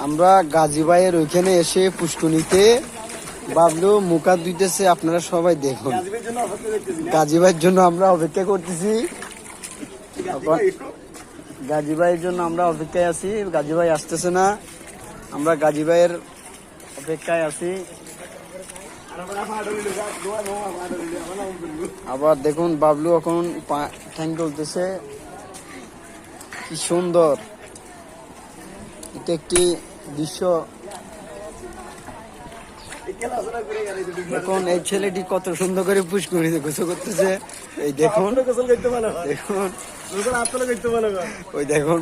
আমরা গাজী ভাইয়ের ওইখানে এসে পুষ্কনিতে বাবলু মুখা ধুইতেছে, আপনারা সবাই দেখুন। গাজী ভাইয়ের জন্য আমরা অপেক্ষা করতেছি, গাজী ভাইয়ের জন্য আমরা অপেক্ষায় আছি। গাজী ভাই আসতেছে না, আমরা গাজী ভাইয়ের অপেক্ষায় আছি। আবার দেখুন বাবলু এখন ঠ্যাং তুলতেছে, কি সুন্দর এটা একটি দৃশ্য। এখন এই ছেলেটি কত সুন্দর করে পুষ্করিতে গোসল করতেছে, এই দেখুন দেখুন ওই দেখুন।